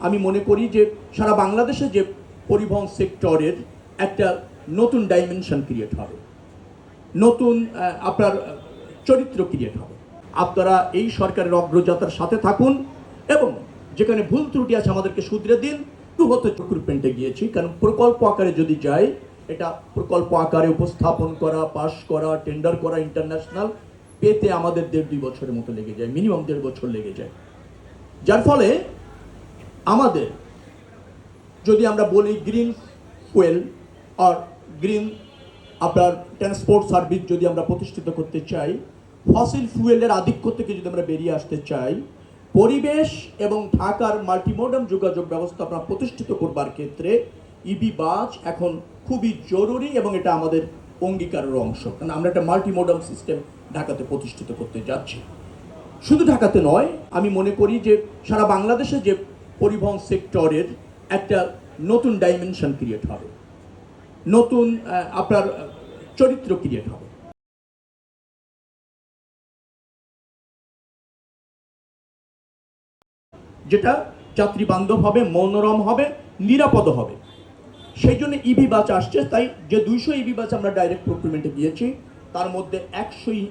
আমি মনে করি যে সারা বাংলাদেশে যে পরিবহন সেক্টরের একটা নতুন ডাইমেনশন ক্রিয়েট হবে, নতুন আপনার চরিত্র ক্রিয়েট হবে। আপনারা এই সরকারের অগ্রযাত্রার সাথে থাকুন এবং যেখানে ভুল ত্রুটি আছে আমাদেরকে শুধরে দিন। হতে রিক্রুটমেন্টে গিয়েছি, কারণ প্রকল্প আকারে যদি যায়, এটা প্রকল্প আকারে উপস্থাপন করা, পাস করা, টেন্ডার করা, ইন্টারন্যাশনাল পেতে আমাদের 1.5-2 বছরের মতো লেগে যায়, মিনিমাম 1.5 বছর লেগে যায়। যার ফলে আমাদের যদি আমরা বলি গ্রিন ফুয়েল আর গ্রিন আপনার ট্রান্সপোর্ট সার্ভিস যদি আমরা প্রতিষ্ঠিত করতে চাই, ফসিল ফুয়েলের আধিক্য থেকে যদি আমরা বেরিয়ে আসতে চাই, পরিবেশ এবং ঢাকার মাল্টিমোডাল যোগাযোগ ব্যবস্থা আপনার প্রতিষ্ঠিত করবার ক্ষেত্রে ইবি বাস এখন খুবই জরুরি এবং এটা আমাদের অঙ্গীকারের অংশ। কারণ আমরা একটা মাল্টিমোডাল সিস্টেম ঢাকাতে প্রতিষ্ঠিত করতে যাচ্ছি। শুধু ঢাকাতে নয়, আমি মনে করি যে সারা বাংলাদেশে যে পরিবহন সেক্টরের একটা নতুন ডাইমেনশন ক্রিয়েট হবে, নতুন আপনার চরিত্র ক্রিয়েট হবে, যেটা যাত্রী বান্ধব হবে, মনোরম হবে, নিরাপদ হবে। সেই জন্য ইভি বাস আসছে। তাই যে 200 ইভি বাস আমরা ডাইরেক্ট প্রক্রিমেন্টে দিয়েছি, তার মধ্যে 100ই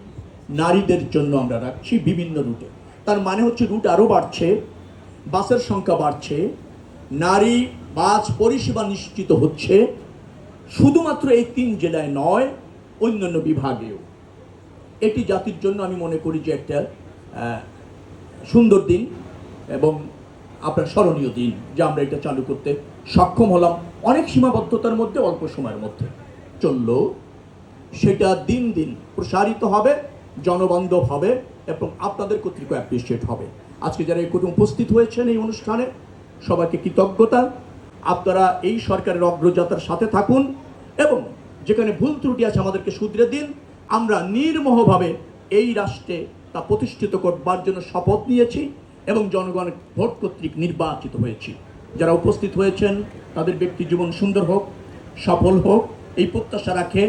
নারীদের জন্য আমরা রাখছি বিভিন্ন রুটে। তার মানে হচ্ছে রুট আরও বাড়ছে, বাসের সংখ্যা বাড়ছে, নারী বাস পরিষেবা নিশ্চিত হচ্ছে, শুধুমাত্র এই 3 জেলায় নয়, অন্যান্য বিভাগেও। এটি জাতির জন্য আমি মনে করি যে একটা সুন্দর দিন এবং আপনার স্মরণীয় দিন, যে আমরা এটা চালু করতে সক্ষম হলাম। অনেক সীমাবদ্ধতার মধ্যে অল্প সময়ের মধ্যে চলল, সেটা দিন দিন প্রসারিত হবে, জনবান্ধব হবে এবং আপনাদের কর্তৃক অ্যাপ্রিসিয়েট হবে। আজকে যারা এই উপস্থিত হয়েছেন এই অনুষ্ঠানে, সবাইকে কৃতজ্ঞতা। আপনারা এই সরকারের অগ্রযাত্রার সাথে থাকুন এবং যেখানে ভুল ত্রুটি আছে আমাদেরকে শুধরে দিন। আমরা নির্মোহভাবে এই রাষ্ট্রে তা প্রতিষ্ঠিত করবার জন্য শপথ নিয়েছি এবং জনগণের ভোট কর্তৃক নির্বাচিত হয়েছি। যারা উপস্থিত হয়েছেন তাদের ব্যক্তি জীবন সুন্দর হোক, সফল হোক, এই প্রত্যাশা রাখে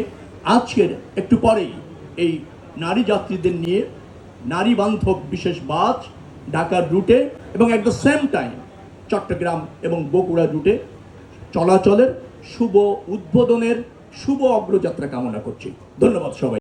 আজকের একটু পরেই এই নারী যাত্রীদের নিয়ে নারী বান্ধব বিশেষ বাস ঢাকার রুটে এবং at the same time Chattogram এবং বগুড়া রুটে চলাচলের শুভ উদ্বোধনের শুভ অগ্রযাত্রা কামনা করছি। ধন্যবাদ সবাই।